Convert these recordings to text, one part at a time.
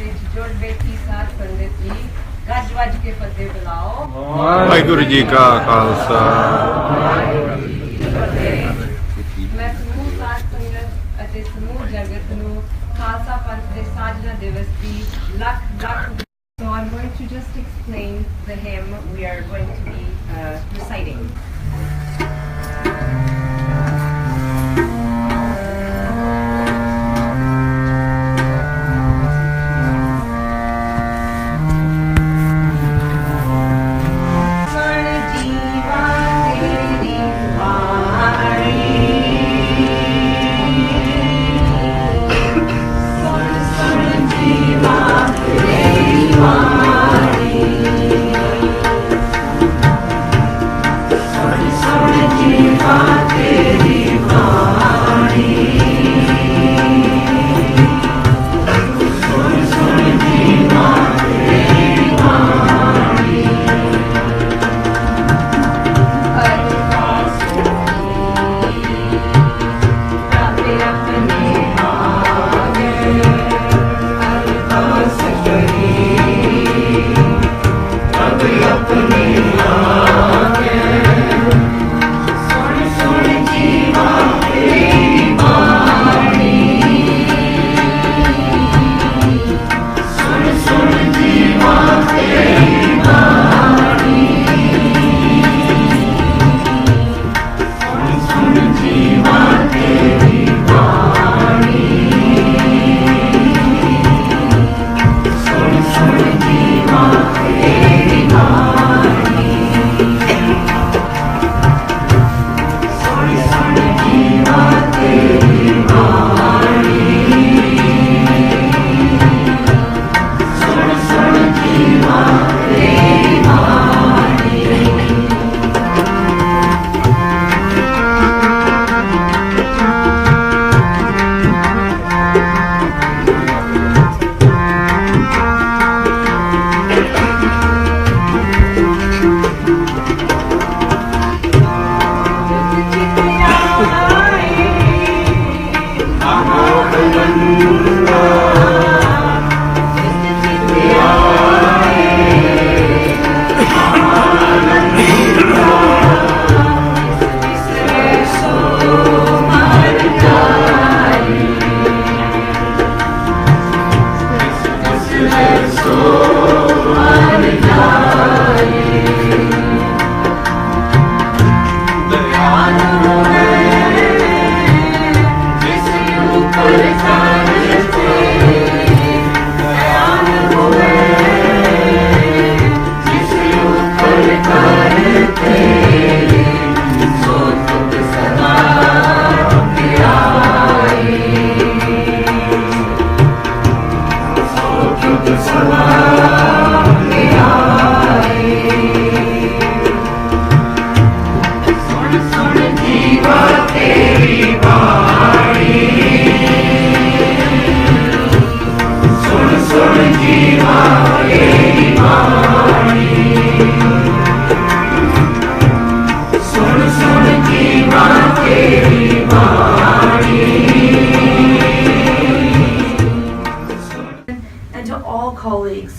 ਵਿੱਚ ਜੁੜ ਬੈਠੀ ਸਾਧ ਸੰਗਤ ਜੀ ਗੱਜ ਵੱਜ ਕੇ ਫਤਿਹ ਬੁਲਾਓ। ਵਾਹਿਗੁਰੂ ਜੀ ਕਾ ਖਾਲਸਾ। ਮੈਂ ਸਮੂਹ ਸਾਧ ਸੰਗਤ ਅਤੇ ਸਮੂਹ ਜਗਤ ਨੂੰ ਖਾਲਸਾ ਪੰਥ ਦੇ ਸਾਜਨਾ ਦਿਵਸ ਦੀ lakh lakh. So I'm going to just explain the hymn we are going to be reciting.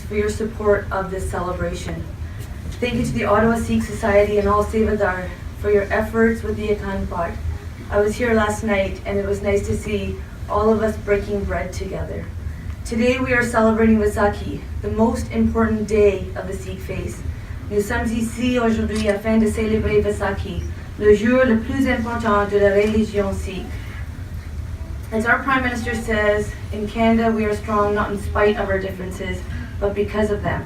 For your support of this celebration. Thank you to the Ottawa Sikh Society and all Sevadar for your efforts with the Akhand Path. I was here last night and it was nice to see all of us breaking bread together. Today we are celebrating Vaisakhi, the most important day of the Sikh faith. Nous sommes ici aujourd'hui afin de célébrer Vaisakhi, le jour le plus important de la religion Sikh. As our Prime Minister says, in Canada we are strong not in spite of our differences, but because of them.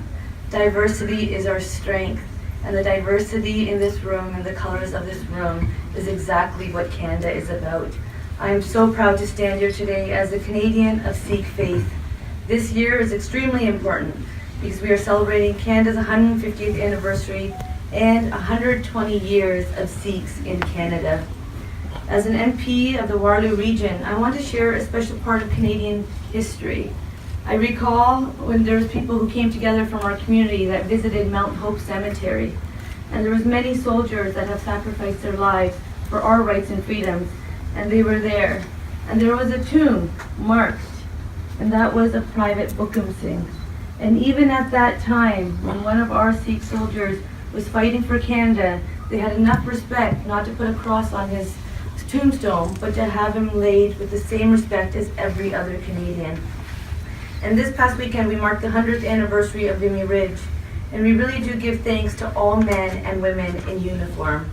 Diversity is our strength, and the diversity in this room and the colors of this room is exactly what Canada is about. I am so proud to stand here today as a Canadian of Sikh faith. This year is extremely important because we are celebrating Canada's 150th anniversary and 120 years of Sikhs in Canada. As an MP of the Waterloo region, I want to share a special part of Canadian history. I recall when there was people who came together from our community that visited Mount Hope Cemetery, and there was many soldiers that have sacrificed their lives for our rights and freedoms, and they were there. And there was a tomb marked and that was a private Bukum Singh. And even at that time, when one of our Sikh soldiers was fighting for Canada, they had enough respect not to put a cross on his tombstone, but to have him laid with the same respect as every other Canadian. And this past weekend, we marked the 100th anniversary of Vimy Ridge, and we really do give thanks to all men and women in uniform.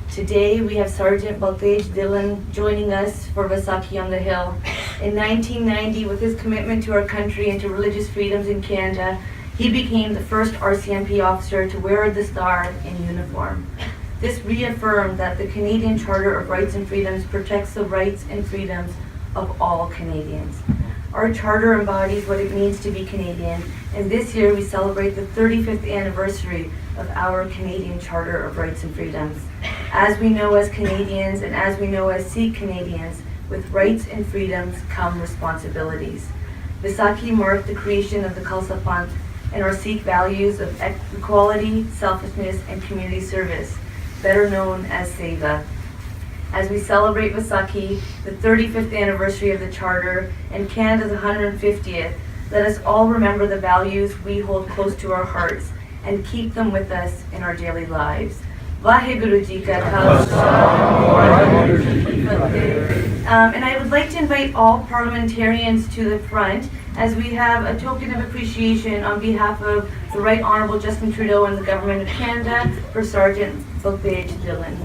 Today, we have Sergeant Bhanji Anju Dhillon joining us for Vaisakhi on the Hill. In 1990, with his commitment to our country and to religious freedoms in Canada, he became the first RCMP officer to wear the star in uniform. This reaffirmed that the Canadian Charter of Rights and Freedoms protects the rights and freedoms of all Canadians. Our charter embodies what it means to be Canadian, and this year we celebrate the 35th anniversary of our Canadian Charter of Rights and Freedoms. As we know as Canadians, and as we know as Sikh Canadians, with rights and freedoms come responsibilities. Vaisakhi marked the creation of the Khalsa Panth and our Sikh values of equality, selflessness, and community service, better known as Seva. As we celebrate Vaisakhi, the 35th anniversary of the Charter, and Canada's 150th, let us all remember the values we hold close to our hearts and keep them with us in our daily lives. Vaheguru Ji Ka Khalsa. And I would like to invite all parliamentarians to the front as we have a token of appreciation on behalf of the Right Honourable Justin Trudeau and the Government of Canada for Sergeant Bhanji Anju Dhillon.